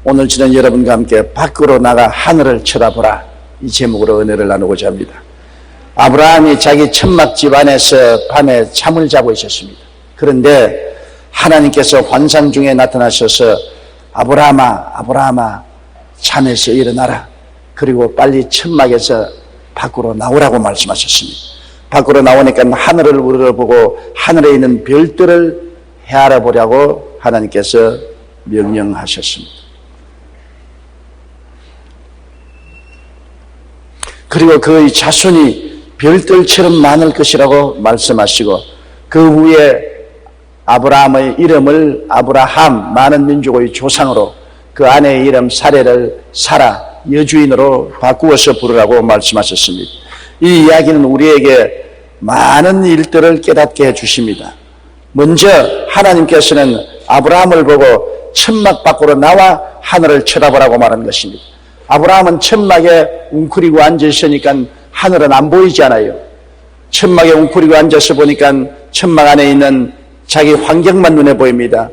오늘 저는 여러분과 함께 밖으로 나가 하늘을 쳐다보라, 이 제목으로 은혜를 나누고자 합니다. 아브라함이 자기 천막 집안에서 밤에 잠을 자고 있었습니다. 그런데 하나님께서 환상 중에 나타나셔서 아브라함아, 아브라함아, 잠에서 일어나라. 그리고 빨리 천막에서 밖으로 나오라고 말씀하셨습니다. 밖으로 나오니까 하늘을 우러러보고 하늘에 있는 별들을 헤아려 보려고 하나님께서 명령하셨습니다. 그리고 그의 자손이 별들처럼 많을 것이라고 말씀하시고 그 후에 아브라함의 이름을 아브라함, 많은 민족의 조상으로, 그 아내의 이름 사레를 사라, 여주인으로 바꾸어서 부르라고 말씀하셨습니다. 이 이야기는 우리에게 많은 일들을 깨닫게 해주십니다. 먼저 하나님께서는 아브라함을 보고 천막 밖으로 나와 하늘을 쳐다보라고 말하는 것입니다. 아브라함은 천막에 웅크리고 앉아있으니까 하늘은 안 보이지 않아요. 천막에 웅크리고 앉아서 보니까 천막 안에 있는 자기 환경만 눈에 보입니다.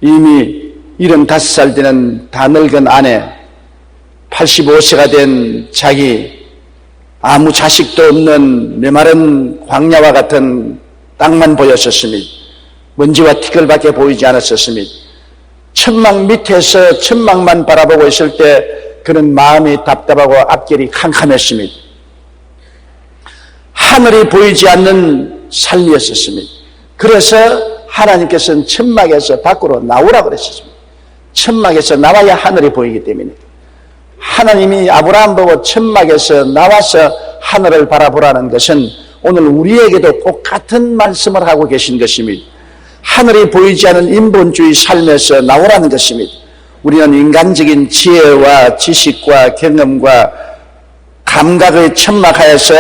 이미 75살 되는 다 늙은 아내, 85세가 된 자기, 아무 자식도 없는 메마른 광야와 같은 땅만 보였었습니다. 먼지와 티끌밖에 보이지 않았었습니다. 천막 밑에서 천막만 바라보고 있을 때 그는 마음이 답답하고 앞길이 캄캄했습니다. 하늘이 보이지 않는 삶이었습니다. 그래서 하나님께서는 천막에서 밖으로 나오라고 그랬습니다. 천막에서 나와야 하늘이 보이기 때문에 하나님이 아브라함 보고 천막에서 나와서 하늘을 바라보라는 것은 오늘 우리에게도 똑같은 말씀을 하고 계신 것입니다. 하늘이 보이지 않은 인본주의 삶에서 나오라는 것입니다. 우리는 인간적인 지혜와 지식과 경험과 감각의 천막하에서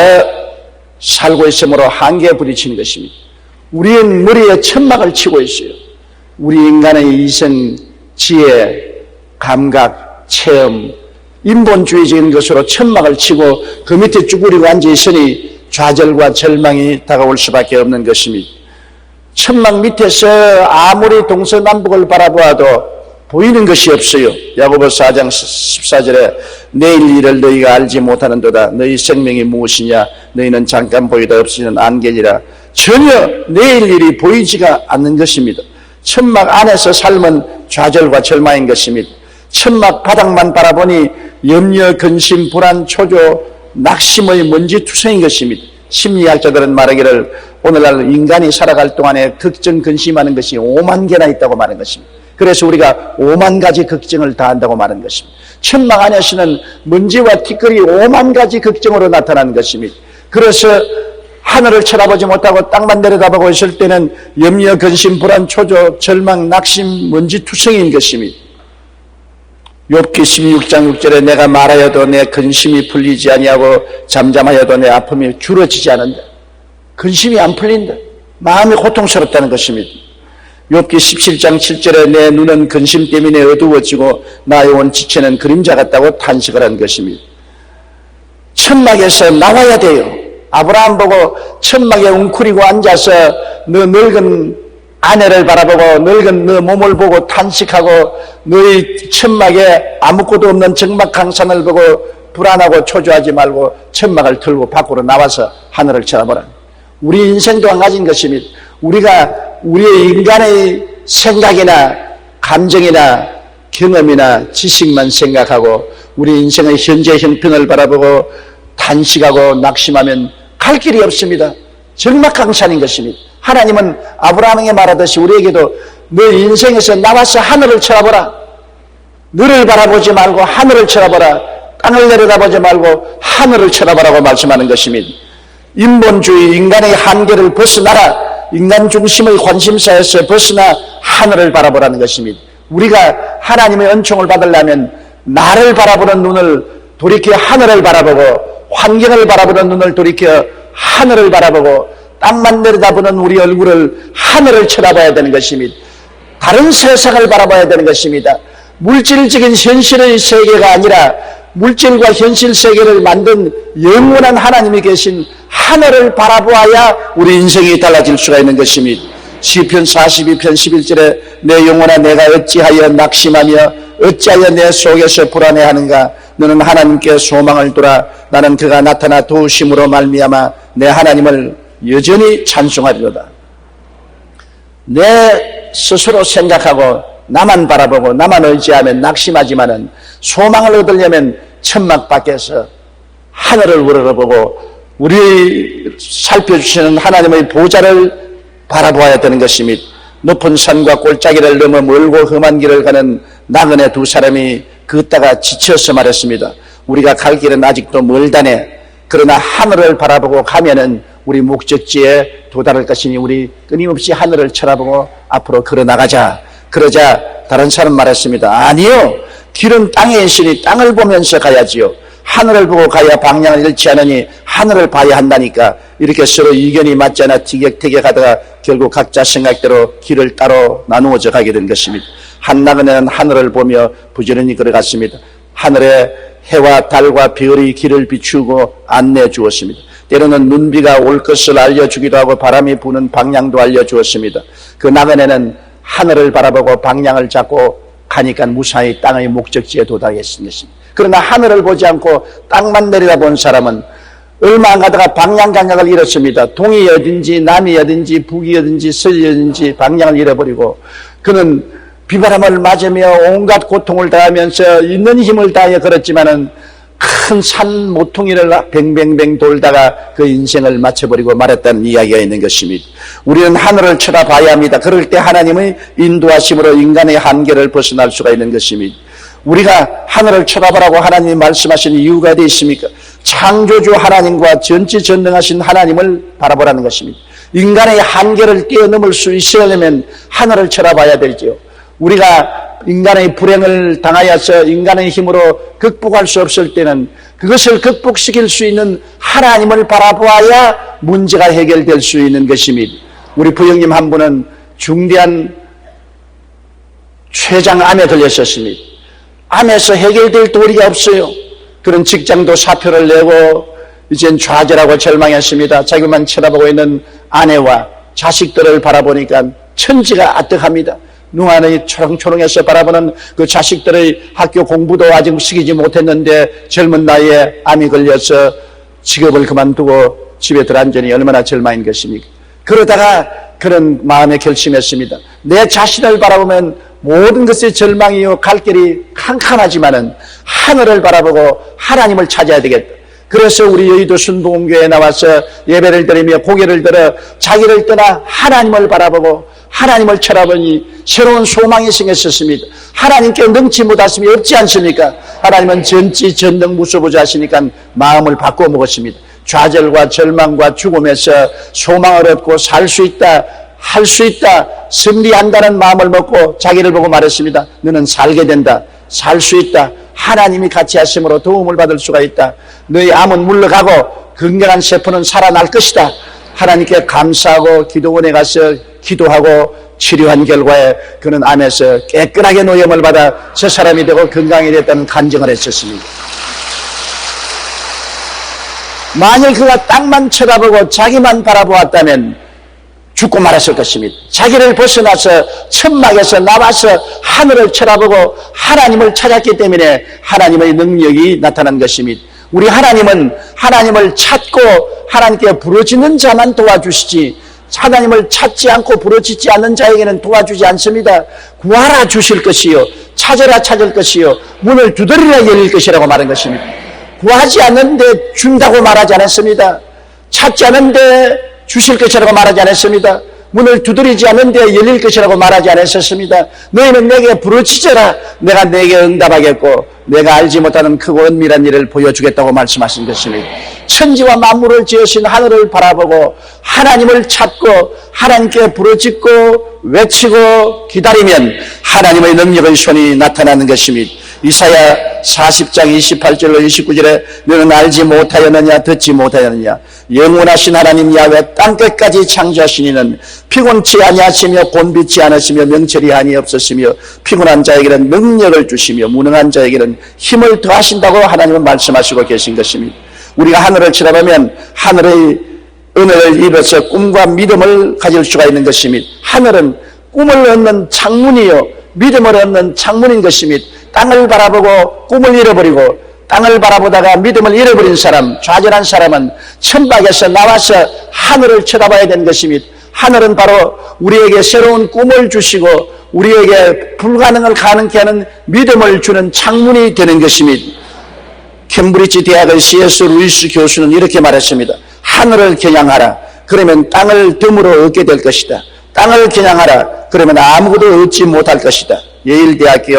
살고 있으므로 한계에 부딪히는 것입니다. 우리의 머리에 천막을 치고 있어요. 우리 인간의 이성, 지혜, 감각, 체험, 인본주의적인 것으로 천막을 치고 그 밑에 쭈그리고 앉아있으니 좌절과 절망이 다가올 수밖에 없는 것입니다. 천막 밑에서 아무리 동서남북을 바라보아도 보이는 것이 없어요. 야고보서 4장 14절에 내일 일을 너희가 알지 못하는도다. 너희 생명이 무엇이냐? 너희는 잠깐 보이다 없이는 안개니라. 전혀 내일 일이 보이지가 않는 것입니다. 천막 안에서 삶은 좌절과 절망인 것입니다. 천막 바닥만 바라보니 염려, 근심, 불안, 초조, 낙심의 먼지투성인 것입니다. 심리학자들은 말하기를 오늘날 인간이 살아갈 동안에 걱정, 근심하는 것이 5만 개나 있다고 말하는 것입니다. 그래서 우리가 5만 가지 걱정을 다 한다고 말하는 것입니다. 천막 안에서는 먼지와 티끌이 5만 가지 걱정으로 나타나는 것입니다. 그래서 하늘을 쳐다보지 못하고 땅만 내려다보고 있을 때는 염려, 근심, 불안, 초조, 절망, 낙심, 먼지투성인 것입니다. 욥기 16장 6절에 내가 말하여도 내 근심이 풀리지 아니하고 잠잠하여도 내 아픔이 줄어지지 않는다. 근심이 안 풀린다. 마음이 고통스럽다는 것입니다. 욥기 17장 7절에 내 눈은 근심 때문에 어두워지고 나의 온 지체는 그림자 같다고 탄식을 한 것입니다. 천막에서 나와야 돼요. 아브라함 보고 천막에 웅크리고 앉아서 너 늙은 아내를 바라보고 늙은 너 몸을 보고 탄식하고 너의 천막에 아무것도 없는 적막한 산을 보고 불안하고 초조하지 말고 천막을 틀고 밖으로 나와서 하늘을 쳐다보라. 우리 인생도 한 가지인 것입니다. 우리가 우리의 인간의 생각이나 감정이나 경험이나 지식만 생각하고 우리 인생의 현재 형편을 바라보고 탄식하고 낙심하면 갈 길이 없습니다. 적막한 산인 것입니다. 하나님은 아브라함에게 말하듯이 우리에게도 너 인생에서 나와서 하늘을 쳐다보라. 너를 바라보지 말고 하늘을 쳐다보라. 땅을 내려다보지 말고 하늘을 쳐다보라고 말씀하는 것입니다. 인본주의, 인간의 한계를 벗어나라. 인간 중심의 관심사에서 벗어나 하늘을 바라보라는 것입니다. 우리가 하나님의 은총을 받으려면 나를 바라보는 눈을 돌이켜 하늘을 바라보고 환경을 바라보는 눈을 돌이켜 하늘을 바라보고 땅만 내려다보는 우리 얼굴을 하늘을 쳐다봐야 되는 것입니다. 다른 세상을 바라봐야 되는 것입니다. 물질적인 현실의 세계가 아니라 물질과 현실 세계를 만든 영원한 하나님이 계신 하늘을 바라보아야 우리 인생이 달라질 수가 있는 것입니다. 시편 42편 11절에 내 영혼아 내가 어찌하여 낙심하며 어찌하여 내 속에서 불안해하는가. 너는 하나님께 소망을 두라. 나는 그가 나타나 도우심으로 말미암아 내 하나님을 여전히 찬송하리로다. 내 스스로 생각하고 나만 바라보고 나만 의지하면 낙심하지만은 소망을 얻으려면 천막 밖에서 하늘을 우러러보고 우리 살펴주시는 하나님의 보좌를 바라보아야 되는 것입니다. 높은 산과 골짜기를 넘어 멀고 험한 길을 가는 나그네 두 사람이 걷다가 지쳐서 말했습니다. 우리가 갈 길은 아직도 멀다네. 그러나 하늘을 바라보고 가면은 우리 목적지에 도달할 것이니 우리 끊임없이 하늘을 쳐다보고 앞으로 걸어나가자. 그러자 다른 사람 말했습니다. 아니요. 길은 땅에 있으니 땅을 보면서 가야지요. 하늘을 보고 가야 방향을 잃지 않으니 하늘을 봐야 한다니까. 이렇게 서로 의견이 맞지 않아 티격태격하다가 결국 각자 생각대로 길을 따로 나누어져 가게 된 것입니다. 한 나그네는 하늘을 보며 부지런히 걸어갔습니다. 하늘에 해와 달과 별이 길을 비추고 안내해 주었습니다. 때로는 눈비가 올 것을 알려주기도 하고 바람이 부는 방향도 알려주었습니다. 그 나그네는 하늘을 바라보고 방향을 잡고 가니까 무사히 땅의 목적지에 도달했습니다. 그러나 하늘을 보지 않고 땅만 내려다본 사람은 얼마 안 가다가 방향 감각을 잃었습니다. 동이 어딘지 남이 어딘지 북이 어딘지 서이 어딘지 방향을 잃어버리고 그는 비바람을 맞으며 온갖 고통을 당하면서 있는 힘을 다해 걸었지만은 큰 산 모퉁이를 뱅뱅뱅 돌다가 그 인생을 마쳐버리고 말았다는 이야기가 있는 것입니다. 우리는 하늘을 쳐다봐야 합니다. 그럴 때 하나님의 인도하심으로 인간의 한계를 벗어날 수가 있는 것입니다. 우리가 하늘을 쳐다보라고 하나님이 말씀하신 이유가 어디 있습니까? 창조주 하나님과 전지전능하신 하나님을 바라보라는 것입니다. 인간의 한계를 뛰어넘을 수 있으려면 하늘을 쳐다봐야 되죠. 우리가 인간의 불행을 당하여서 인간의 힘으로 극복할 수 없을 때는 그것을 극복시킬 수 있는 하나님을 바라보아야 문제가 해결될 수 있는 것입니다. 우리 부형님 한 분은 중대한 췌장암에 걸렸었습니다. 암에서 해결될 도리가 없어요. 그런 직장도 사표를 내고 이젠 좌절하고 절망했습니다. 자기만 쳐다보고 있는 아내와 자식들을 바라보니까 천지가 아득합니다. 눈 안에 초롱초롱해서 바라보는 그 자식들의 학교 공부도 아직 시키지 못했는데 젊은 나이에 암이 걸려서 직업을 그만두고 집에 들어앉으니 얼마나 절망인 것입니까? 그러다가 그런 마음에 결심했습니다. 내 자신을 바라보면 모든 것이 절망이요 갈 길이 캄캄하지만은 하늘을 바라보고 하나님을 찾아야 되겠다. 그래서 우리 여의도 순복음교회에 나와서 예배를 드리며 고개를 들어 자기를 떠나 하나님을 바라보고 하나님을 쳐다보니 새로운 소망이 생겼었습니다. 하나님께 능치 못하심이 없지 않습니까? 하나님은 전지전능 무소부자시니까 마음을 바꿔 먹었습니다. 좌절과 절망과 죽음에서 소망을 얻고 살 수 있다, 할 수 있다, 승리한다는 마음을 먹고 자기를 보고 말했습니다. 너는 살게 된다, 살 수 있다, 하나님이 같이 하심으로 도움을 받을 수가 있다. 너의 암은 물러가고 건강한 세포는 살아날 것이다. 하나님께 감사하고 기도원에 가서 기도하고 치료한 결과에 그는 암에서 깨끗하게 노염을 받아 저 사람이 되고 건강이 됐다는 간증을 했었습니다. 만일 그가 땅만 쳐다보고 자기만 바라보았다면 죽고 말았을 것입니다. 자기를 벗어나서 천막에서 나와서 하늘을 쳐다보고 하나님을 찾았기 때문에 하나님의 능력이 나타난 것입니다. 우리 하나님은 하나님을 찾고 하나님께 부르짖는 자만 도와주시지 하나님을 찾지 않고 부르짖지 않는 자에게는 도와주지 않습니다. 구하라 주실 것이요 찾으라 찾을 것이요 문을 두드리라 열릴 것이라고 말한 것입니다. 구하지 않는데 준다고 말하지 않았습니다. 찾지 않는데 주실 것이라고 말하지 않았습니다. 문을 두드리지 않는데 열릴 것이라고 말하지 않았습니다. 너희는 내게 부르짖어라 내가 내게 응답하겠고 내가 알지 못하는 크고 은밀한 일을 보여주겠다고 말씀하신 것입니다. 천지와 만물을 지으신 하늘을 바라보고 하나님을 찾고 하나님께 부르짖고 외치고 기다리면 하나님의 능력의 손이 나타나는 것입니다. 이사야 40장 28절로 29절에 너는 알지 못하였느냐 듣지 못하였느냐 영원하신 하나님 야훼 땅끝까지 창조하신 이는 피곤치 아니하시며 곤비치 않으시며 명철이 한이 없으시며 피곤한 자에게는 능력을 주시며 무능한 자에게는 힘을 더하신다고 하나님은 말씀하시고 계신 것입니다. 우리가 하늘을 쳐다보면 하늘의 은혜를 입어서 꿈과 믿음을 가질 수가 있는 것이며 하늘은 꿈을 얻는 창문이요 믿음을 얻는 창문인 것이며 땅을 바라보고 꿈을 잃어버리고 땅을 바라보다가 믿음을 잃어버린 사람, 좌절한 사람은 천막에서 나와서 하늘을 쳐다봐야 되는 것이며 하늘은 바로 우리에게 새로운 꿈을 주시고 우리에게 불가능을 가능케 하는 믿음을 주는 창문이 되는 것이며 캠브리지 대학의 C.S. 루이스 교수는 이렇게 말했습니다. 하늘을 겨냥하라. 그러면 땅을 덤으로 얻게 될 것이다. 땅을 겨냥하라. 그러면 아무것도 얻지 못할 것이다. 예일대학교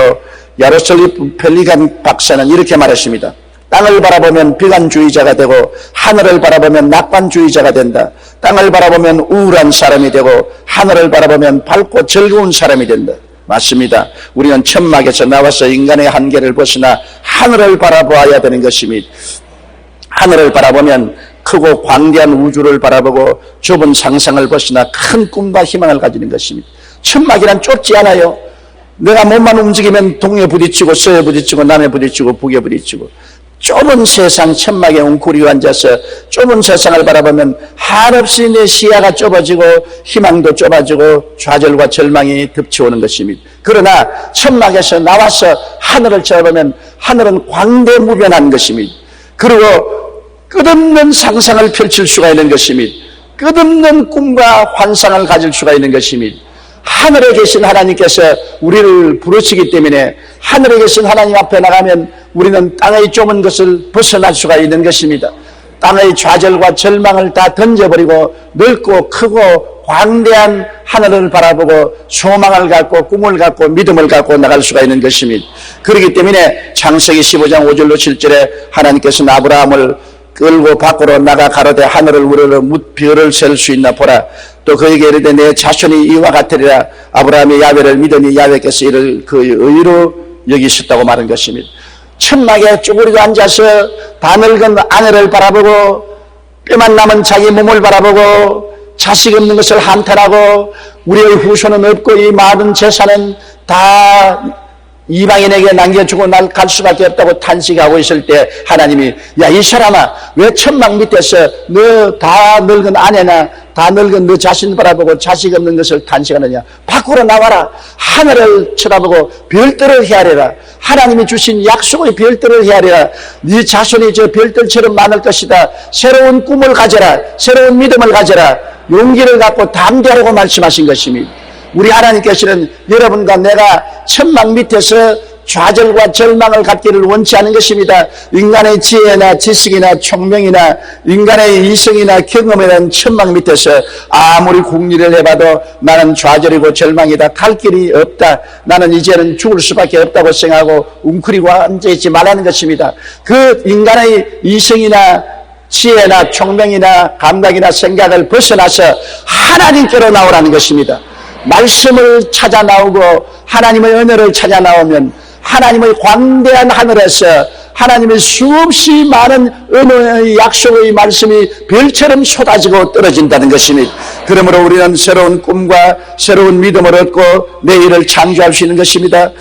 야로슬립 펠리간 박사는 이렇게 말했습니다. 땅을 바라보면 비관주의자가 되고 하늘을 바라보면 낙관주의자가 된다. 땅을 바라보면 우울한 사람이 되고 하늘을 바라보면 밝고 즐거운 사람이 된다. 맞습니다. 우리는 천막에서 나와서 인간의 한계를 벗어나 하늘을 바라보아야 되는 것이니 하늘을 바라보면 크고 광대한 우주를 바라보고 좁은 상상을 벗어나 큰 꿈과 희망을 가지는 것입니다. 천막이란 좁지 않아요. 내가 몸만 움직이면 동에 부딪히고 서에 부딪히고 남에 부딪히고 북에 부딪히고 좁은 세상 천막에 웅크리고 앉아서 좁은 세상을 바라보면 한없이 내 시야가 좁아지고 희망도 좁아지고 좌절과 절망이 덮쳐오는 것입니다. 그러나 천막에서 나와서 하늘을 쳐다보면 하늘은 광대무변한 것입니다. 그리고 끝없는 상상을 펼칠 수가 있는 것입니다. 끝없는 꿈과 환상을 가질 수가 있는 것입니다. 하늘에 계신 하나님께서 우리를 부르시기 때문에 하늘에 계신 하나님 앞에 나가면 우리는 땅의 좁은 것을 벗어날 수가 있는 것입니다. 땅의 좌절과 절망을 다 던져버리고 넓고 크고 광대한 하늘을 바라보고 소망을 갖고 꿈을 갖고 믿음을 갖고 나갈 수가 있는 것입니다. 그렇기 때문에 창세기 15장 5절로 7절에 하나님께서는 아브라함을 끌고 밖으로 나가 가로되 하늘을 우러러 별을 셀 수 있나 보라. 또 그에게 이르되 내 자손이 이와 같으리라. 아브라함이 야훼를 믿으니 야훼께서 이를 그 의로 여기셨다고 말한 것입니다. 천막에 쭈그리고 앉아서 다 늙은 아내를 바라보고 뼈만 남은 자기 몸을 바라보고 자식 없는 것을 한탄하고 우리의 후손은 없고 이 많은 재산은 다 이방인에게 남겨주고 날 갈 수밖에 없다고 탄식하고 있을 때 하나님이 야 이 사람아 왜 천막 밑에서 너 다 늙은 아내나 다 늙은 너 자신 바라보고 자식 없는 것을 탄식하느냐. 밖으로 나와라. 하늘을 쳐다보고 별들을 헤아려라. 하나님이 주신 약속의 별들을 헤아려라. 네 자손이 저 별들처럼 많을 것이다. 새로운 꿈을 가져라. 새로운 믿음을 가져라. 용기를 갖고 담대하라고 말씀하신 것입니다. 우리 하나님께서는 여러분과 내가 천막 밑에서 좌절과 절망을 갖기를 원치 않은 것입니다. 인간의 지혜나 지식이나 총명이나 인간의 이성이나 경험이라는 천막 밑에서 아무리 궁리를 해봐도 나는 좌절이고 절망이다. 갈 길이 없다. 나는 이제는 죽을 수밖에 없다고 생각하고 웅크리고 앉아있지 말라는 것입니다. 그 인간의 이성이나 지혜나 총명이나 감각이나 생각을 벗어나서 하나님께로 나오라는 것입니다. 말씀을 찾아 나오고 하나님의 은혜를 찾아 나오면 하나님의 광대한 하늘에서 하나님의 수없이 많은 은혜의 약속의 말씀이 별처럼 쏟아지고 떨어진다는 것입니다. 그러므로 우리는 새로운 꿈과 새로운 믿음을 얻고 내일을 창조할 수 있는 것입니다.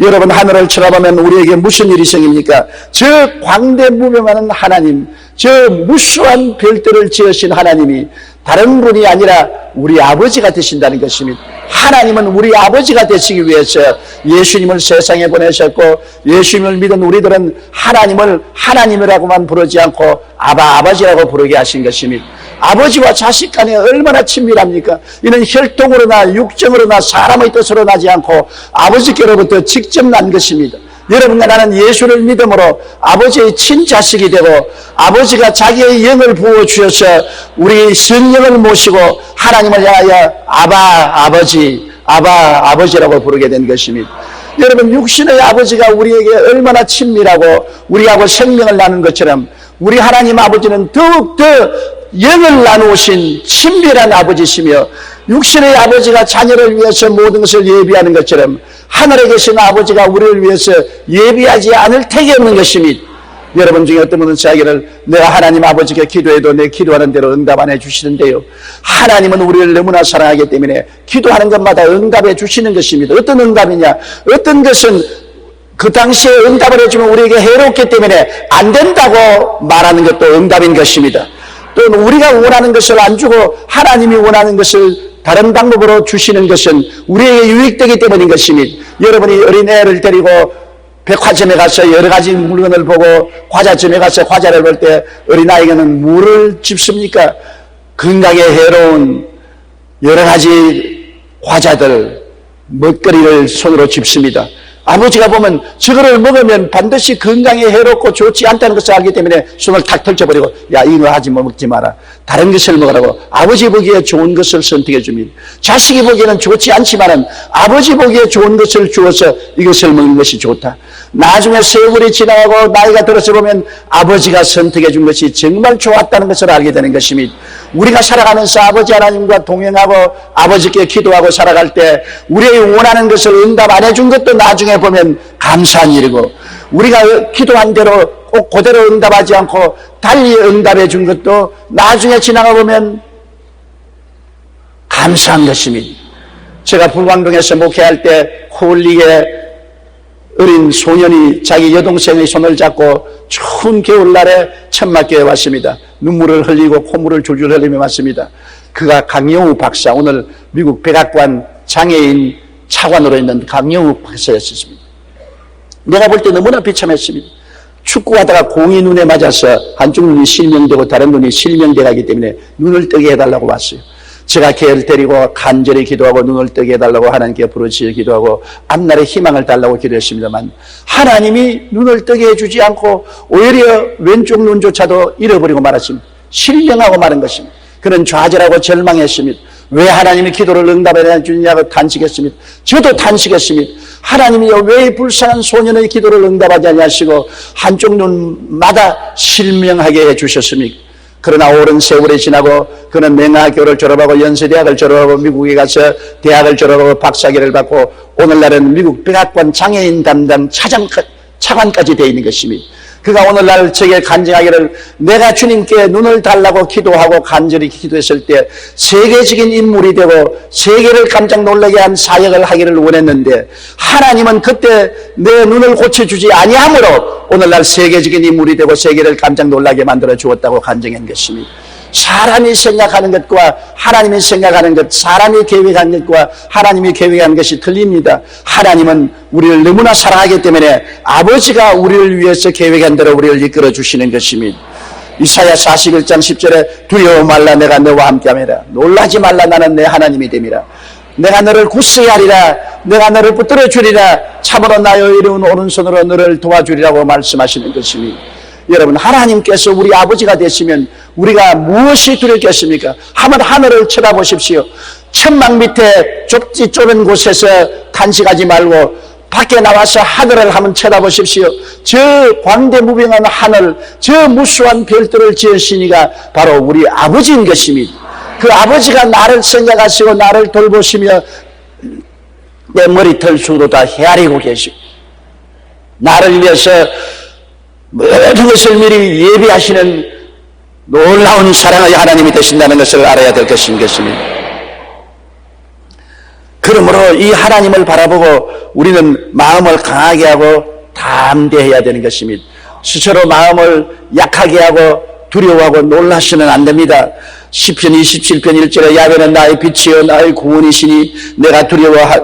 여러분 하늘을 쳐다보면 우리에게 무슨 일이 생깁니까? 저 광대무명한 하나님, 저 무수한 별들을 지으신 하나님이 다른 분이 아니라 우리 아버지가 되신다는 것입니다. 하나님은 우리 아버지가 되시기 위해서 예수님을 세상에 보내셨고 예수님을 믿은 우리들은 하나님을 하나님이라고만 부르지 않고 아버지라고 부르게 하신 것입니다. 아버지와 자식 간에 얼마나 친밀합니까? 이는 혈통으로나 육정으로나 사람의 뜻으로 나지 않고 아버지께로부터 직접 난 것입니다. 여러분과 나는 예수를 믿음으로 아버지의 친자식이 되고 아버지가 자기의 영을 부어주셔서 우리 성령을 모시고 하나님을 향하여 아버지라고 부르게 된 것입니다. 여러분 육신의 아버지가 우리에게 얼마나 친밀하고 우리하고 생명을 나눈 것처럼 우리 하나님 아버지는 더욱더 영을 나누신 친밀한 아버지시며 육신의 아버지가 자녀를 위해서 모든 것을 예비하는 것처럼 하늘에 계신 아버지가 우리를 위해서 예비하지 않을 택이 없는 것입니다. 여러분 중에 어떤 분은 자기를 내가 하나님 아버지께 기도해도 내 기도하는 대로 응답 안 해주시는데요. 하나님은 우리를 너무나 사랑하기 때문에 기도하는 것마다 응답해 주시는 것입니다. 어떤 응답이냐? 어떤 것은 그 당시에 응답을 해주면 우리에게 해롭기 때문에 안 된다고 말하는 것도 응답인 것입니다. 또 우리가 원하는 것을 안 주고 하나님이 원하는 것을 다른 방법으로 주시는 것은 우리에게 유익되기 때문인 것입니다. 여러분이 어린애를 데리고 백화점에 가서 여러 가지 물건을 보고 과자점에 가서 과자를 볼 때 어린아이에게는 뭐를 줍습니까? 건강에 해로운 여러 가지 과자들, 먹거리를 손으로 줍습니다. 아버지가 보면 저거를 먹으면 반드시 건강에 해롭고 좋지 않다는 것을 알기 때문에 손을 탁 털쳐버리고 야 이거 하지 먹지 마라. 다른 것을 먹으라고 아버지 보기에 좋은 것을 선택해 줍니다. 자식이 보기에는 좋지 않지만 아버지 보기에 좋은 것을 주어서 이것을 먹는 것이 좋다. 나중에 세월이 지나가고 나이가 들어서 보면 아버지가 선택해 준 것이 정말 좋았다는 것을 알게 되는 것입니다. 우리가 살아가면서 아버지 하나님과 동행하고 아버지께 기도하고 살아갈 때 우리의 원하는 것을 응답 안 해준 것도 나중에 보면 감사한 일이고 우리가 기도한 대로 꼭 그대로 응답하지 않고 달리 응답해 준 것도 나중에 지나가 보면 감사한 것입니다. 제가 불광동에서 목회할 때 홀리게 어린 소년이 자기 여동생의 손을 잡고 추운 겨울날에 천막교에 왔습니다. 눈물을 흘리고 콧물을 줄줄 흘리며 왔습니다. 그가 강영우 박사, 오늘 미국 백악관 장애인 차관으로 있는 강영우 박사였습니다. 내가 볼 때 너무나 비참했습니다. 축구하다가 공이 눈에 맞아서 한쪽 눈이 실명되고 다른 눈이 실명돼 가기 때문에 눈을 뜨게 해달라고 왔어요. 제가 걔를 데리고 간절히 기도하고 눈을 뜨게 해달라고 하나님께 부르짖어 기도하고 앞날의 희망을 달라고 기도했습니다만 하나님이 눈을 뜨게 해주지 않고 오히려 왼쪽 눈조차도 잃어버리고 말았습니다. 실명하고 마는 것입니다. 그는 좌절하고 절망했습니다. 왜 하나님이 기도를 응답해 주느냐고 탄식했습니다. 저도 탄식했습니다. 하나님이 왜 불쌍한 소년의 기도를 응답하지 아니하시고 한쪽 눈마다 실명하게 해주셨습니까? 그러나 오랜 세월이 지나고 그는 맹하교를 졸업하고 연세대학을 졸업하고 미국에 가서 대학을 졸업하고 박사학위를 받고 오늘날은 미국 백악관 장애인 담당 차관까지 되어 있는 것입니다. 그가 오늘날 제게 간증하기를 내가 주님께 눈을 달라고 기도하고 간절히 기도했을 때 세계적인 인물이 되고 세계를 깜짝 놀라게 한 사역을 하기를 원했는데 하나님은 그때 내 눈을 고쳐주지 아니하므로 오늘날 세계적인 인물이 되고 세계를 깜짝 놀라게 만들어 주었다고 간증한 것입니다. 사람이 생각하는 것과 하나님이 생각하는 것, 사람이 계획한 것과 하나님이 계획한 것이 틀립니다. 하나님은 우리를 너무나 사랑하기 때문에 아버지가 우리를 위해서 계획한 대로 우리를 이끌어 주시는 것입니다. 이사야 41장 10절에 두려워 말라 내가 너와 함께함이라. 놀라지 말라 나는 내 하나님이 됨이라. 내가 너를 굳세게 하리라. 내가 너를 붙들어 주리라. 참으로 나의 이로운 오른손으로 너를 도와주리라고 말씀하시는 것입니다. 여러분 하나님께서 우리 아버지가 되시면 우리가 무엇이 두렵겠습니까? 한번 하늘을 쳐다보십시오. 천막 밑에 좁은 곳에서 탄식하지 말고 밖에 나와서 하늘을 한번 쳐다보십시오. 저 광대무병한 하늘, 저 무수한 별들을 지으시니가 바로 우리 아버지인 것입니다. 그 아버지가 나를 생각하시고 나를 돌보시며 내 머리털 수도 다 헤아리고 계시고 나를 위해서 모든 것을 미리 예비하시는 놀라운 사랑의 하나님이 되신다는 것을 알아야 될 것입니다. 그러므로 이 하나님을 바라보고 우리는 마음을 강하게 하고 담대해야 되는 것입니다. 스스로 마음을 약하게 하고 두려워하고 놀라서는 안 됩니다. 시편 27편 1절에 야훼는 나의 빛이요 나의 구원이시니 내가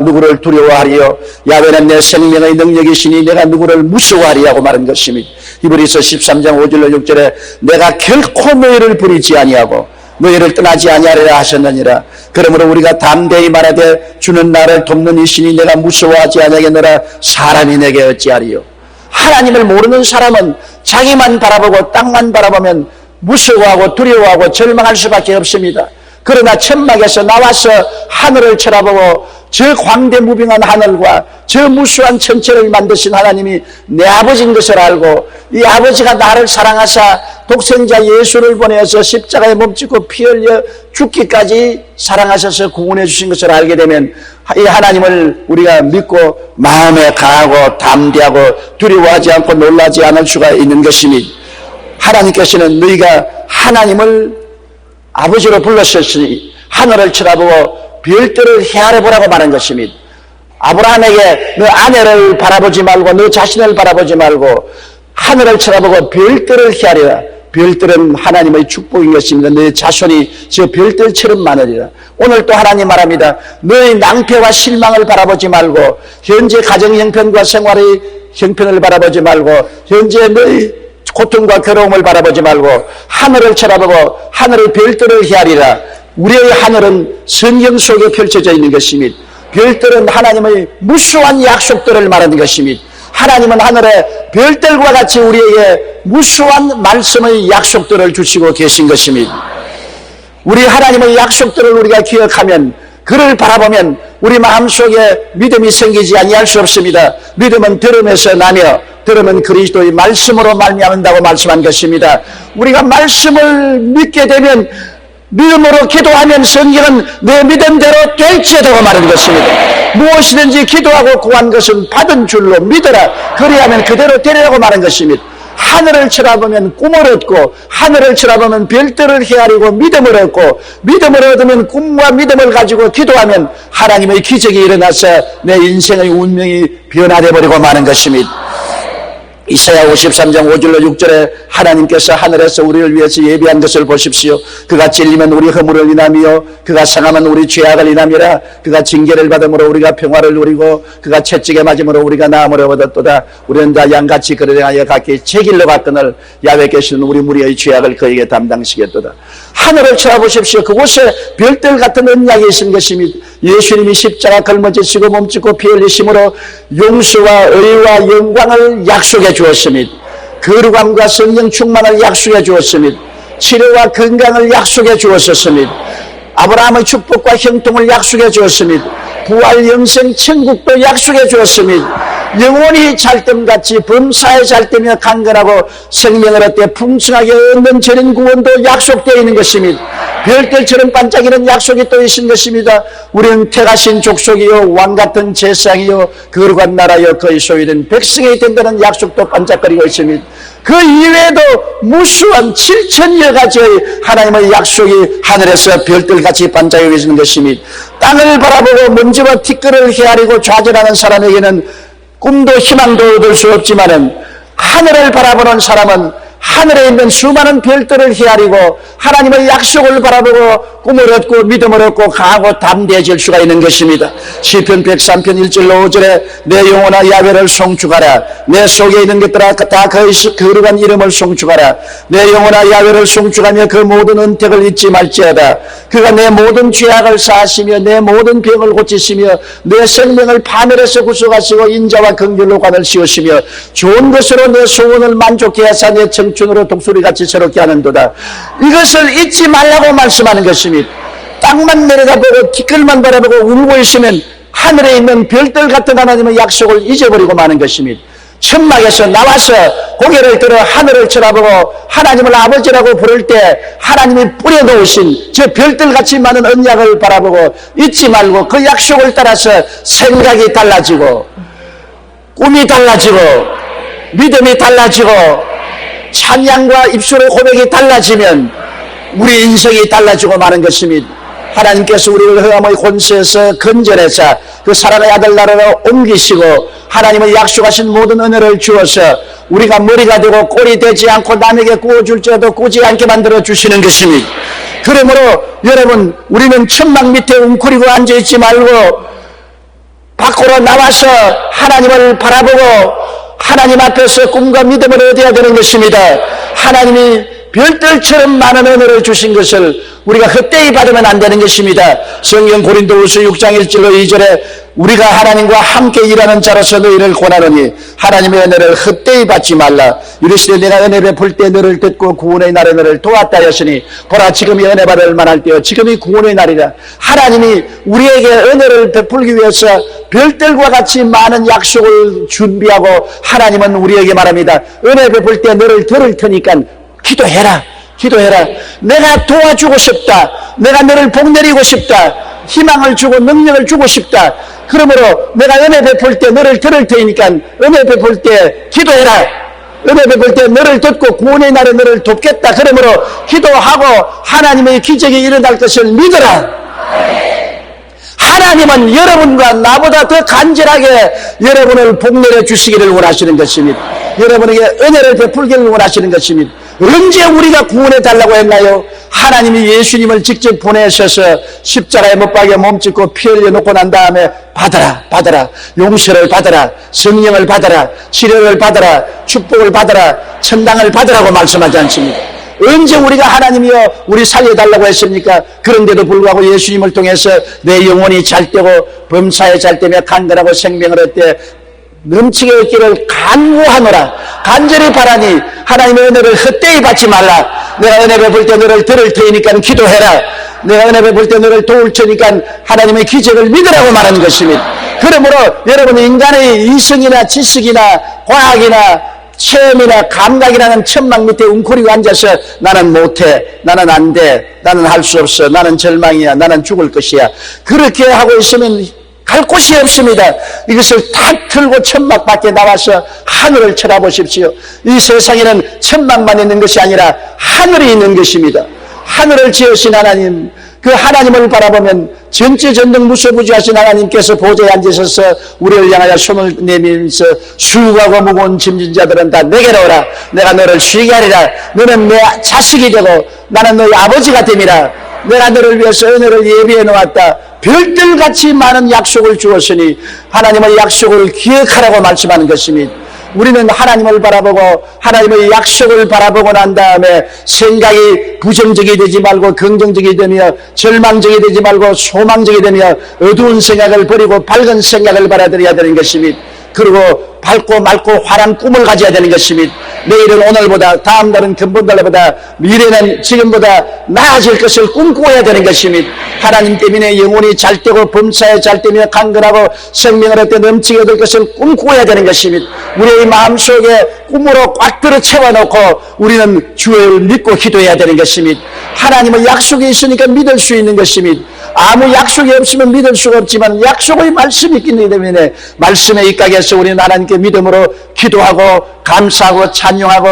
누구를 두려워하리요. 야훼는 내 생명의 능력이시니 내가 누구를 무서워하리라고 말한 것입니다. 히브리서 13장 5절로 6절에 내가 결코 너희를 버리지 아니하고 너희를 떠나지 아니하리라 하셨느니라. 그러므로 우리가 담대히 말하되 주는 나를 돕는 이시니 내가 무서워하지 아니하겠노라. 사람이 내게 어찌하리요. 하나님을 모르는 사람은 자기만 바라보고 땅만 바라보면 무서워하고 두려워하고 절망할 수밖에 없습니다. 그러나 천막에서 나와서 하늘을 쳐다보고 저 광대무빙한 하늘과 저 무수한 천체를 만드신 하나님이 내 아버지인 것을 알고 이 아버지가 나를 사랑하사 독생자 예수를 보내어서 십자가에 몸짓고 피 흘려 죽기까지 사랑하셔서 구원해 주신 것을 알게 되면 이 하나님을 우리가 믿고 마음에 강하고 담대하고 두려워하지 않고 놀라지 않을 수가 있는 것입니다. 하나님께서는 너희가 하나님을 아버지로 불렀으니 하늘을 쳐다보고 별들을 헤아려보라고 말한 것입니다. 아브라함에게 너 아내를 바라보지 말고 너 자신을 바라보지 말고 하늘을 쳐다보고 별들을 헤아리라. 별들은 하나님의 축복인 것입니다. 너희 자손이 저 별들처럼 많으리라. 오늘 또 하나님 말합니다. 너희 낭패와 실망을 바라보지 말고 현재 가정 형편과 생활의 형편을 바라보지 말고 현재 너희 고통과 괴로움을 바라보지 말고 하늘을 쳐다보고 하늘의 별들을 헤아리라. 우리의 하늘은 성경 속에 펼쳐져 있는 것입니다. 별들은 하나님의 무수한 약속들을 말하는 것입니다. 하나님은 하늘에 별들과 같이 우리에게 무수한 말씀의 약속들을 주시고 계신 것입니다. 우리 하나님의 약속들을 우리가 기억하면 그를 바라보면 우리 마음속에 믿음이 생기지 아니할 수 없습니다. 믿음은 들음에서 나며 들음은 그리스도의 말씀으로 말미암는다고 말씀한 것입니다. 우리가 말씀을 믿게 되면 믿음으로 기도하면 성경은 내 믿음대로 될지어다고 말하는 것입니다. 무엇이든지 기도하고 구한 것은 받은 줄로 믿어라. 그리하면 그대로 되리라고 말한 것입니다. 하늘을 쳐다보면 꿈을 얻고 하늘을 쳐다보면 별들을 헤아리고 믿음을 얻고 믿음을 얻으면 꿈과 믿음을 가지고 기도하면 하나님의 기적이 일어나서 내 인생의 운명이 변화되어 버리고 마는 것입니다. 이사야 53장 5절로 6절에 하나님께서 하늘에서 우리를 위해서 예비한 것을 보십시오. 그가 찔리면 우리 허물을 인하며 그가 상하면 우리 죄악을 인하미라. 그가 징계를 받음으로 우리가 평화를 누리고 그가 채찍에 맞음으로 우리가 나음을 얻었도다. 우리는 다 양같이 그를 향하여 각기 제 길로 갔거늘 야훼께서는 우리 무리의 죄악을 그에게 담당시켰도다. 하늘을 쳐다보십시오. 그곳에 별들 같은 언약이 있는 것입니다. 예수님이 십자가 걸머지시고 몸짓고 피 흘리심으로 용서와 의와 영광을 약속해 주었습니다. 거룩함과 성령 충만을 약속해 주었습니다. 치료와 건강을 약속해 주었습니다. 아브라함의 축복과 형통을 약속해 주었습니다. 부활 영생 천국도 약속해 주었습니다. 영원히 잘됨같이 범사에 잘되며 강건하고 생명을 얻되 풍성하게 얻는 저런 구원도 약속되어 있는 것입니다. 별들처럼 반짝이는 약속이 또 있는 것입니다. 우리는 택하신 족속이요 왕같은 제상이요 거룩한 나라요 그의 소유는 백성이 된다는 약속도 반짝거리고 있습니다. 그 이외에도 무수한 7천여 가지의 하나님의 약속이 하늘에서 별들같이 반짝이고 있는 것입니다. 땅을 바라보고 먼지와 티끌을 헤아리고 좌절하는 사람에게는 꿈도 희망도 얻을 수 없지만은 하늘을 바라보는 사람은 하늘에 있는 수많은 별들을 헤아리고 하나님의 약속을 바라보고 꿈을 얻고 믿음을 얻고 강하고 담대해질 수가 있는 것입니다. 시편 103편 1절로 5절에 내 영혼아 야훼를 송축하라. 내 속에 있는 것들아 다 그의 거룩한 이름을 송축하라. 내 영혼아 야훼를 송축하며 그 모든 은택을 잊지 말지어다. 그가 내 모든 죄악을 사하시며 내 모든 병을 고치시며 내 생명을 파멸에서 구속하시고 인자와 긍휼로 관을 씌우시며 좋은 것으로 내 소원을 만족케 하사 내 청춘으로 독수리같이 새롭게 하는도다. 이것을 잊지 말라고 말씀하는 것입니다. 땅만 내려다보고 티끌만 바라보고 울고 있으면 하늘에 있는 별들 같은 하나님의 약속을 잊어버리고 마는 것입니다. 천막에서 나와서 고개를 들어 하늘을 쳐다보고 하나님을 아버지라고 부를 때 하나님이 뿌려놓으신 저 별들같이 많은 언약을 바라보고 잊지 말고 그 약속을 따라서 생각이 달라지고 꿈이 달라지고 믿음이 달라지고 찬양과 입술의 고백이 달라지면 우리 인생이 달라지고 마는 것입니다. 하나님께서 우리를 흑암의 권세에서 건져내사 그 사랑의 아들 나라로 옮기시고 하나님의 약속하신 모든 은혜를 주어서 우리가 머리가 되고 꼴이 되지 않고 남에게 구워줄지라도 꾸지 않게 만들어 주시는 것입니다. 그러므로 여러분 우리는 천막 밑에 웅크리고 앉아있지 말고 밖으로 나와서 하나님을 바라보고 하나님 앞에서 꿈과 믿음을 얻어야 되는 것입니다. 하나님이 별들처럼 많은 은혜를 주신 것을 우리가 헛되이 받으면 안 되는 것입니다. 성경 고린도후서 6장 1절로 2절에 우리가 하나님과 함께 일하는 자로서 너희를 권하노니 하나님의 은혜를 헛되이 받지 말라. 이르시되 내가 은혜 베풀 때 너를 듣고 구원의 날에 너를 도왔다 하였으니 보라 지금이 은혜 받을 만할 때요 지금이 구원의 날이라. 하나님이 우리에게 은혜를 베풀기 위해서 별들과 같이 많은 약속을 준비하고 하나님은 우리에게 말합니다. 은혜 베풀 때 너를 들을 테니까 기도해라. 기도해라. 내가 도와주고 싶다. 내가 너를 복내리고 싶다. 희망을 주고 능력을 주고 싶다. 그러므로 내가 은혜 베풀 때 너를 들을 테니까 은혜 베풀 때 기도해라. 은혜 베풀 때 너를 듣고 구원의 날에 너를 돕겠다. 그러므로 기도하고 하나님의 기적이 일어날 것을 믿어라. 하나님은 여러분과 나보다 더 간절하게 여러분을 복내려 주시기를 원하시는 것입니다. 여러분에게 은혜를 베풀기를 원하시는 것입니다. 언제 우리가 구원해 달라고 했나요? 하나님이 예수님을 직접 보내셔서 십자가에 못 박여 몸짓고 피 흘려 놓고 난 다음에 받아라 용서를 받아라, 성령을 받아라, 치료를 받아라, 축복을 받아라, 천당을 받으라고 말씀하지 않습니까? 언제 우리가 하나님이여 우리 살려달라고 했습니까? 그런데도 불구하고 예수님을 통해서 내 영혼이 잘되고 범사에 잘되며 강건하고 생명을 얻되 넘치게 얻기를 간구하노라. 간절히 바라니 하나님의 은혜를 헛되이 받지 말라. 내가 은혜 베풀 때 너를 들을 테니까 기도해라. 내가 은혜 베풀 때 너를 도울 테니까 하나님의 기적을 믿으라고 말하는 것입니다. 그러므로 여러분 인간의 이성이나 지식이나 과학이나 체험이나 감각이라는 천막 밑에 웅크리고 앉아서 나는 못해, 나는 안 돼, 나는 할 수 없어, 나는 절망이야, 나는 죽을 것이야, 그렇게 하고 있으면 갈 곳이 없습니다. 이것을 탁 틀고 천막 밖에 나와서 하늘을 쳐다보십시오. 이 세상에는 천막만 있는 것이 아니라 하늘이 있는 것입니다. 하늘을 지으신 하나님, 그 하나님을 바라보면 전지전능 무소부지하신 하나님께서 보좌에 앉으셔서 우리를 향하여 손을 내밀면서 수고하고 무거운 짐진 자들은 다 내게로 오라. 내가 너를 쉬게 하리라. 너는 내 자식이 되고 나는 너의 아버지가 됨이라. 내가 너를 위해서 은혜를 예비해 놓았다. 별들같이 많은 약속을 주었으니 하나님의 약속을 기억하라고 말씀하는 것입니다. 우리는 하나님을 바라보고 하나님의 약속을 바라보고 난 다음에 생각이 부정적이 되지 말고 긍정적이 되며 절망적이 되지 말고 소망적이 되며 어두운 생각을 버리고 밝은 생각을 받아들여야 되는 것입니다. 그리고 밝고 맑고 환한 꿈을 가져야 되는 것입니다. 내일은 오늘보다, 다음 달은 금번달보다, 미래는 지금보다 나아질 것을 꿈꾸어야 되는 것입니다. 하나님 때문에 영혼이 잘되고 범사에 잘되며 강건하고 생명을 얻되 넘치게 될 것을 꿈꾸어야 되는 것입니다. 우리의 마음속에 꿈으로 꽉 들어 채워놓고 우리는 주를 믿고 기도해야 되는 것입니다. 하나님은 약속이 있으니까 믿을 수 있는 것입니다. 아무 약속이 없으면 믿을 수가 없지만 약속의 말씀이 있기 때문에 말씀에 입각해서 우리는 하나님께 믿음으로 기도하고 감사하고 찬양하고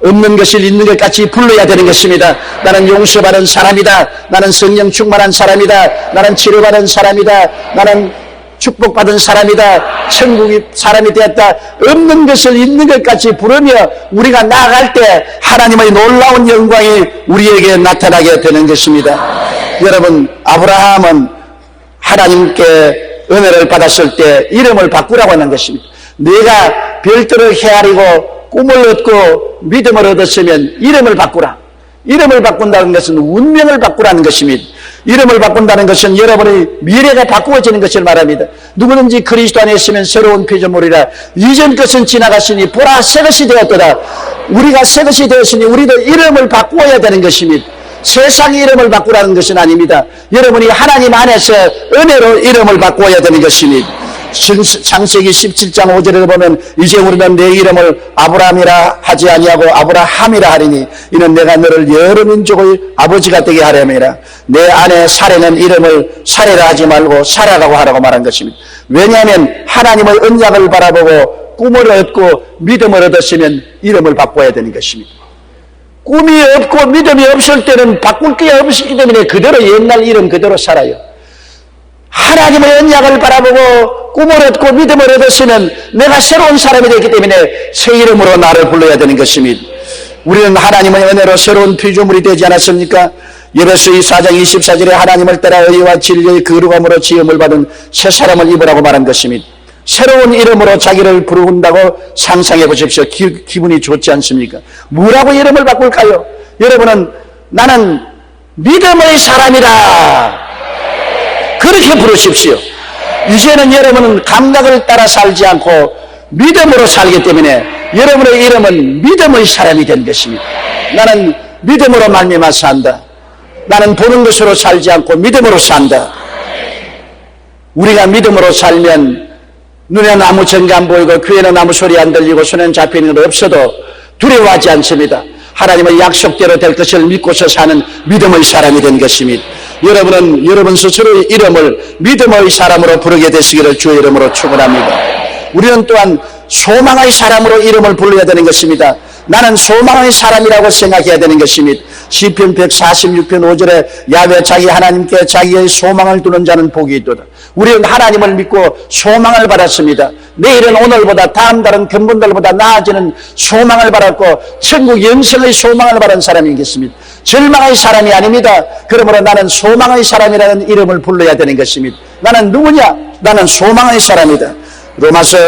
없는 것을 있는 것 같이 불러야 되는 것입니다. 나는 용서받은 사람이다. 나는 성령 충만한 사람이다. 나는 치료받은 사람이다. 나는 축복받은 사람이다. 천국의 사람이 되었다. 없는 것을 있는 것 같이 부르며 우리가 나아갈 때 하나님의 놀라운 영광이 우리에게 나타나게 되는 것입니다. 여러분, 아브라함은 하나님께 은혜를 받았을 때 이름을 바꾸라고 하는 것입니다. 내가 별들을 헤아리고 꿈을 얻고 믿음을 얻었으면 이름을 바꾸라. 이름을 바꾼다는 것은 운명을 바꾸라는 것입니다. 이름을 바꾼다는 것은 여러분의 미래가 바꾸어지는 것을 말합니다. 누구든지 그리스도 안에 있으면 새로운 피조물이라. 이전 것은 지나갔으니 보라 새 것이 되었더라. 우리가 새 것이 되었으니 우리도 이름을 바꾸어야 되는 것입니다. 세상의 이름을 바꾸라는 것은 아닙니다. 여러분이 하나님 안에서 은혜로 이름을 바꾸어야 되는 것입니다. 창세기 17장 5절에 보면 이제 우리는 내 이름을 아브라함이라 하지 아니하고 아브라함이라 하리니 이는 내가 너를 여러 민족의 아버지가 되게 하려니라. 내 안에 사례는 이름을 사례라 하지 말고 사라라고 하라고 말한 것입니다. 왜냐하면 하나님의 언약을 바라보고 꿈을 얻고 믿음을 얻었으면 이름을 바꿔야 되는 것입니다. 꿈이 없고 믿음이 없을 때는 바꿀 게 없기 때문에 그대로 옛날 이름 그대로 살아요. 하나님의 언약을 바라보고 꿈을 얻고 믿음을 얻었으면 내가 새로운 사람이 되기 때문에 새 이름으로 나를 불러야 되는 것입니다. 우리는 하나님의 은혜로 새로운 피조물이 되지 않았습니까? 예배서 4장 24절에 하나님을 따라 의와 진리의 거룩함으로 지음을 받은 새 사람을 입으라고 말한 것입니다. 새로운 이름으로 자기를 부른다고 상상해 보십시오. 기분이 좋지 않습니까? 뭐라고 이름을 바꿀까요? 여러분은 나는 믿음의 사람이다. 그렇게 부르십시오. 이제는 여러분은 감각을 따라 살지 않고 믿음으로 살기 때문에 여러분의 이름은 믿음의 사람이 된 것입니다. 나는 믿음으로 말미암아 산다. 나는 보는 것으로 살지 않고 믿음으로 산다. 우리가 믿음으로 살면 눈에는 아무 증거 안 보이고 귀에는 아무 소리 안 들리고 손에는 잡히는 것 없어도 두려워하지 않습니다. 하나님의 약속대로 될 것을 믿고서 사는 믿음의 사람이 된 것입니다. 여러분은 여러분 스스로의 이름을 믿음의 사람으로 부르게 되시기를 주의 이름으로 축원합니다. 우리는 또한 소망의 사람으로 이름을 불러야 되는 것입니다. 나는 소망의 사람이라고 생각해야 되는 것입니다. 시편 146편 5절에 야훼 자기 하나님께 자기의 소망을 두는 자는 복이 있도다. 우리는 하나님을 믿고 소망을 받았습니다. 내일은 오늘보다 다음 달은 근본들보다 나아지는 소망을 받았고 천국 영생의 소망을 받은 사람이겠습니다. 절망의 사람이 아닙니다. 그러므로 나는 소망의 사람이라는 이름을 불러야 되는 것입니다. 나는 누구냐? 나는 소망의 사람이다. 로마서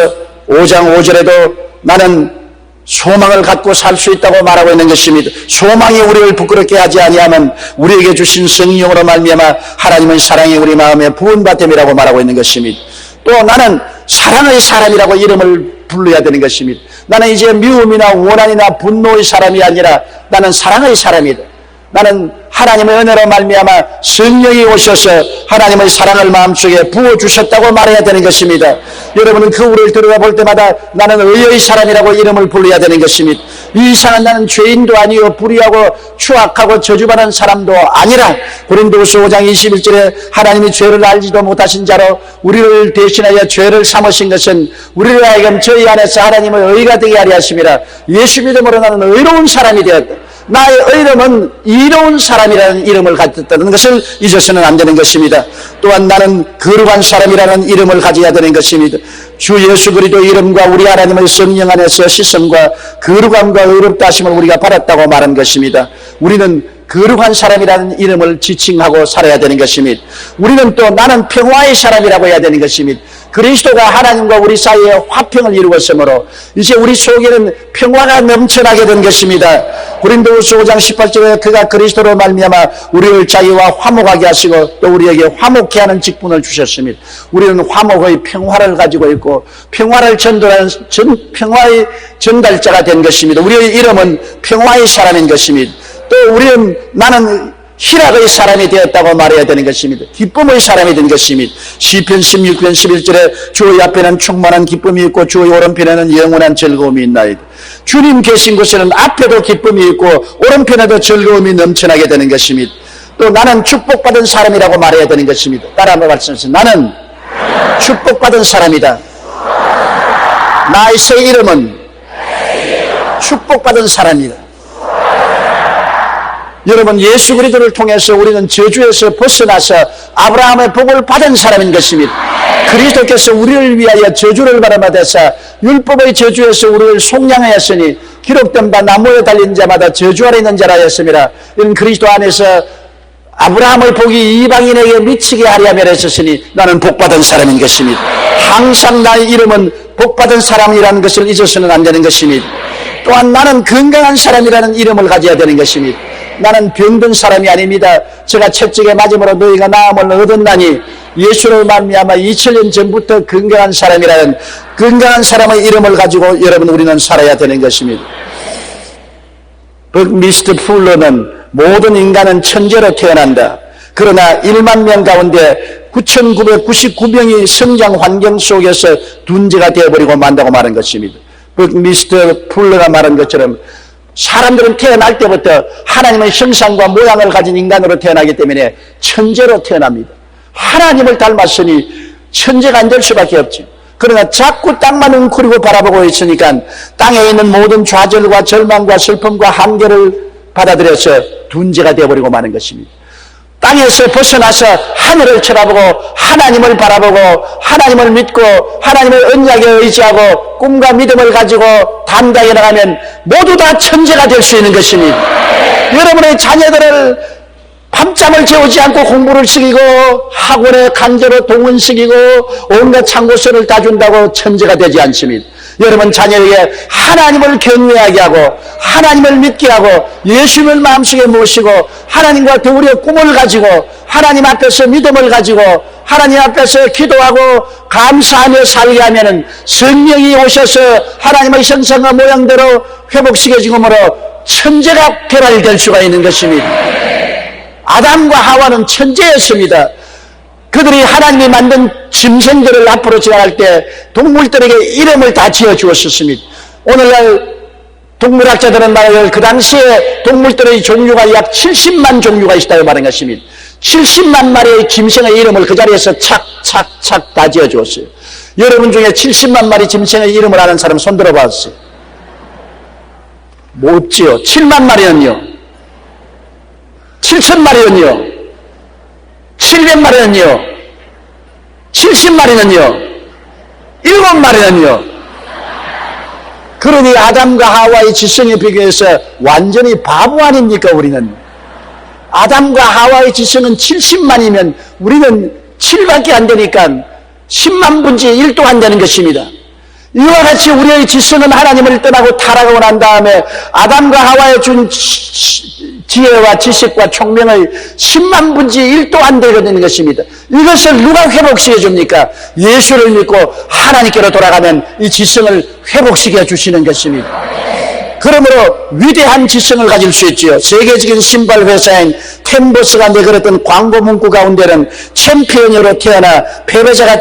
5장 5절에도 나는 소망을 갖고 살 수 있다고 말하고 있는 것입니다. 소망이 우리를 부끄럽게 하지 아니하면 우리에게 주신 성령으로 말미암아 하나님은 사랑이 우리 마음에 부은바됨이라고 말하고 있는 것입니다. 또 나는 사랑의 사람이라고 이름을 불러야 되는 것입니다. 나는 이제 미움이나 원한이나 분노의 사람이 아니라 나는 사랑의 사람이다. 나는 하나님의 은혜로 말미암아 성령이 오셔서 하나님의 사랑을 마음속에 부어주셨다고 말해야 되는 것입니다. 여러분은 거울을 들여다볼 때마다 나는 의의 사람이라고 이름을 불러야 되는 것입니다. 이 이상한 나는 죄인도 아니요 불의하고 추악하고 저주받은 사람도 아니라 고린도후서 5장 21절에 하나님이 죄를 알지도 못하신 자로 우리를 대신하여 죄를 삼으신 것은 우리를 하여금 저희 안에서 하나님의 의가 되게 하려 하심이라. 예수 믿음으로 나는 의로운 사람이 되었다. 나의 이름은 이로운 사람이라는 이름을 가졌다는 것을 잊어서는 안 되는 것입니다. 또한 나는 거룩한 사람이라는 이름을 가져야 되는 것입니다. 주 예수 그리스도 이름과 우리 하나님의 성령 안에서 시선과 거룩함과 의롭다 하심을 우리가 받았다고 말한 것입니다. 우리는 거룩한 사람이라는 이름을 지칭하고 살아야 되는 것입니다. 우리는 또 나는 평화의 사람이라고 해야 되는 것입니다. 그리스도가 하나님과 우리 사이에 화평을 이루었으므로 이제 우리 속에는 평화가 넘쳐나게 된 것입니다. 고린도후서 5장 18절에 그가 그리스도로 말미암아 우리를 자기와 화목하게 하시고 또 우리에게 화목케 하는 직분을 주셨습니다. 우리는 화목의 평화를 가지고 있고 평화를 전달하는 평화의 전달자가 된 것입니다. 우리의 이름은 평화의 사람인 것입니다. 또 우리는 나는 희락의 사람이 되었다고 말해야 되는 것입니다. 기쁨의 사람이 된 것입니다. 시편 16편 11절에 주의 앞에는 충만한 기쁨이 있고 주의 오른편에는 영원한 즐거움이 있나이다. 주님 계신 곳에는 앞에도 기쁨이 있고 오른편에도 즐거움이 넘쳐나게 되는 것입니다. 또 나는 축복받은 사람이라고 말해야 되는 것입니다. 따라 한번 말씀하세요. 나는 축복받은 사람이다. 나의 새 이름은 축복받은 사람이다. 여러분, 예수 그리스도를 통해서 우리는 저주에서 벗어나서 아브라함의 복을 받은 사람인 것입니다. 그리스도께서 우리를 위하여 저주를 받아서 율법의 저주에서 우리를 속량하였으니 기록된 바 나무에 달린 자마다 저주 아래 있는 자라 하였습니다. 이는 그리스도 안에서 아브라함의 복이 이방인에게 미치게 하려 하며 했었으니 나는 복받은 사람인 것입니다. 항상 나의 이름은 복받은 사람이라는 것을 잊어서는 안 되는 것입니다. 또한 나는 건강한 사람이라는 이름을 가져야 되는 것입니다. 나는 병든 사람이 아닙니다. 제가 채찍에 맞음으로 너희가 나음을 얻었나니 예수를 말미암아 2000년 전부터 건강한 사람이라는 건강한 사람의 이름을 가지고 여러분 우리는 살아야 되는 것입니다. 버크미스터 풀러는 모든 인간은 천재로 태어난다. 그러나 1만 명 가운데 9,999명이 성장 환경 속에서 둔재가 되어버리고 만다고 말한 것입니다. 버크미스터 풀러가 말한 것처럼 사람들은 태어날 때부터 하나님의 형상과 모양을 가진 인간으로 태어나기 때문에 천재로 태어납니다. 하나님을 닮았으니 천재가 안 될 수밖에 없죠. 그러나 자꾸 땅만 웅크리고 바라보고 있으니까 땅에 있는 모든 좌절과 절망과 슬픔과 한계를 받아들여서 둔재가 되어버리고 마는 것입니다. 땅에서 벗어나서 하늘을 쳐다보고 하나님을 바라보고 하나님을 믿고 하나님의 언약에 의지하고 꿈과 믿음을 가지고 담대하게 나가면 모두 다 천재가 될 수 있는 것입니다. 여러분의 자녀들을 밤잠을 재우지 않고 공부를 시키고 학원에 강제로 동원시키고 온갖 참고서를 다 준다고 천재가 되지 않습니다. 여러분 자녀에게 하나님을 경외하게 하고 하나님을 믿게 하고 예수님을 마음속에 모시고 하나님과 더불어 꿈을 가지고 하나님 앞에서 믿음을 가지고 하나님 앞에서 기도하고 감사하며 살게 하면은 성령이 오셔서 하나님의 형상과 모양대로 회복시켜 주므로 천재가 변화될 수가 있는 것입니다. 아담과 하와는 천재였습니다. 그들이 하나님이 만든 짐승들을 앞으로 지나갈 때 동물들에게 이름을 다 지어주었습니다. 오늘날 동물학자들은 말하기를 그 당시에 동물들의 종류가 약 70만 종류가 있다고 말한 것입니다. 70만 마리의 짐승의 이름을 그 자리에서 착착착 다 지어주었어요. 여러분 중에 70만 마리 짐승의 이름을 아는 사람 손 들어봤어요? 못 지어. 7만 마리는요? 7천 마리는요? 700마리는요? 70마리는요? 7마리는요? 그러니 아담과 하와의 지성에 비교해서 완전히 바보 아닙니까, 우리는? 아담과 하와의 지성은 70만이면 우리는 7밖에 안 되니까 10만 분의 1도 안 되는 것입니다. 이와 같이 우리의 지성은 하나님을 떠나고 타락하고 난 다음에 아담과 하와의 준 지혜와 지식과 총명의 10만 분의 1도 안 되는 것입니다. 이것을 누가 회복시켜 줍니까? 예수를 믿고 하나님께로 돌아가면 이 지성을 회복시켜 주시는 것입니다. 그러므로 위대한 지성을 가질 수 있지요. 세계적인 신발 회사인 캔버스가 내걸었던 광고 문구 가운데는 챔피언으로 태어나 패배자가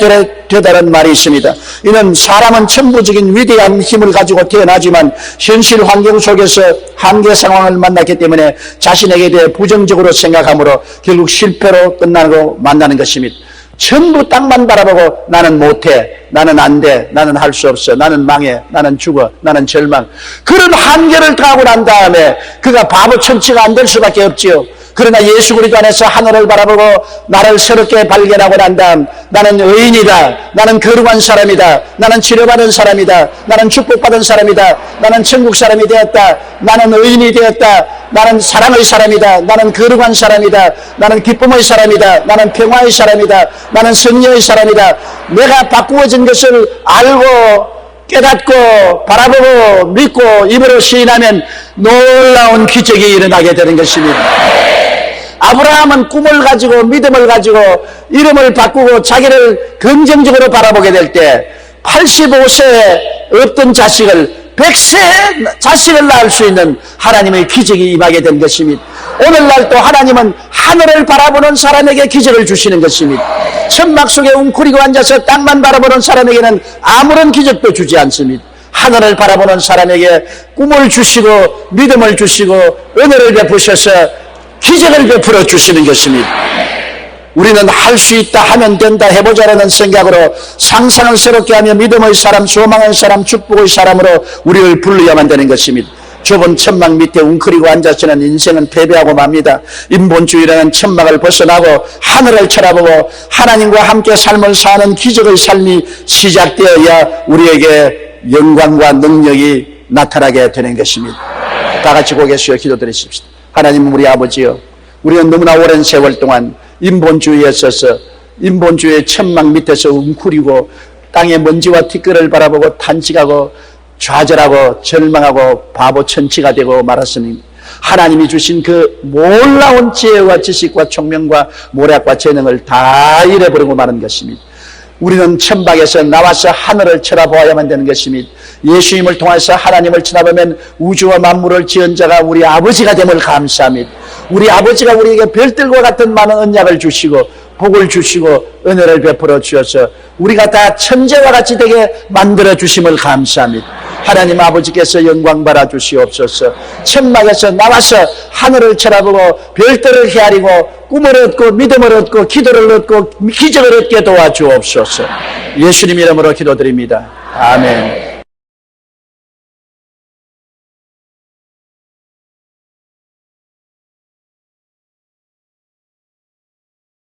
되다는 말이 있습니다. 이는 사람은 천부적인 위대한 힘을 가지고 태어나지만 현실 환경 속에서 한계 상황을 만났기 때문에 자신에게 대해 부정적으로 생각하므로 결국 실패로 끝나고 만나는 것입니다. 전부 땅만 바라보고 나는 못해, 나는 안 돼, 나는 할 수 없어, 나는 망해, 나는 죽어, 나는 절망. 그런 한계를 당하고 난 다음에 그가 바보 천치가 안 될 수밖에 없지요. 그러나 예수 그리스도 안에서 하늘을 바라보고 나를 새롭게 발견하고 난 다음 나는 의인이다, 나는 거룩한 사람이다, 나는 치료받은 사람이다, 나는 축복받은 사람이다, 나는 천국 사람이 되었다, 나는 의인이 되었다, 나는 사랑의 사람이다, 나는 거룩한 사람이다, 나는 기쁨의 사람이다, 나는 평화의 사람이다, 나는 승리의 사람이다. 내가 바꾸어진 것을 알고 깨닫고 바라보고 믿고 입으로 시인하면 놀라운 기적이 일어나게 되는 것입니다. 아브라함은 꿈을 가지고 믿음을 가지고 이름을 바꾸고 자기를 긍정적으로 바라보게 될 때 85세에 없던 자식을 100세 자식을 낳을 수 있는 하나님의 기적이 임하게 된 것입니다. 오늘날 또 하나님은 하늘을 바라보는 사람에게 기적을 주시는 것입니다. 천막 속에 웅크리고 앉아서 땅만 바라보는 사람에게는 아무런 기적도 주지 않습니다. 하늘을 바라보는 사람에게 꿈을 주시고 믿음을 주시고 은혜를 베푸셔서 기적을 베풀어 주시는 것입니다. 우리는 할 수 있다, 하면 된다, 해보자라는 생각으로 상상을 새롭게 하며 믿음의 사람, 소망의 사람, 축복의 사람으로 우리를 불러야만 되는 것입니다. 좁은 천막 밑에 웅크리고 앉아서는 인생은 패배하고 맙니다. 인본주의라는 천막을 벗어나고 하늘을 쳐다보고 하나님과 함께 삶을 사는 기적의 삶이 시작되어야 우리에게 영광과 능력이 나타나게 되는 것입니다. 다 같이 고개 숙여 기도드리십시다. 하나님 우리 아버지여, 우리는 너무나 오랜 세월 동안 인본주의에 있어서 인본주의의 천막 밑에서 웅크리고 땅의 먼지와 티끌을 바라보고 탄식하고 좌절하고 절망하고 바보 천치가 되고 말았으니 하나님이 주신 그 놀라운 지혜와 지식과 총명과 모략과 재능을 다 잃어버리고 마는 것입니다. 우리는 천막에서 나와서 하늘을 쳐다보아야만 되는 것입니다. 예수님을 통해서 하나님을 쳐다보면 우주와 만물을 지은 자가 우리 아버지가 됨을 감사합니다. 우리 아버지가 우리에게 별들과 같은 많은 언약을 주시고 복을 주시고 은혜를 베풀어 주셔서 우리가 다 천재와 같이 되게 만들어 주심을 감사합니다. 하나님 아버지께서 영광 받아 주시옵소서. 천막에서 나와서 하늘을 쳐다보고 별들을 헤아리고 꿈을 얻고 믿음을 얻고 기도를 얻고 기적을 얻게 도와주옵소서. 예수님 이름으로 기도드립니다. 아멘.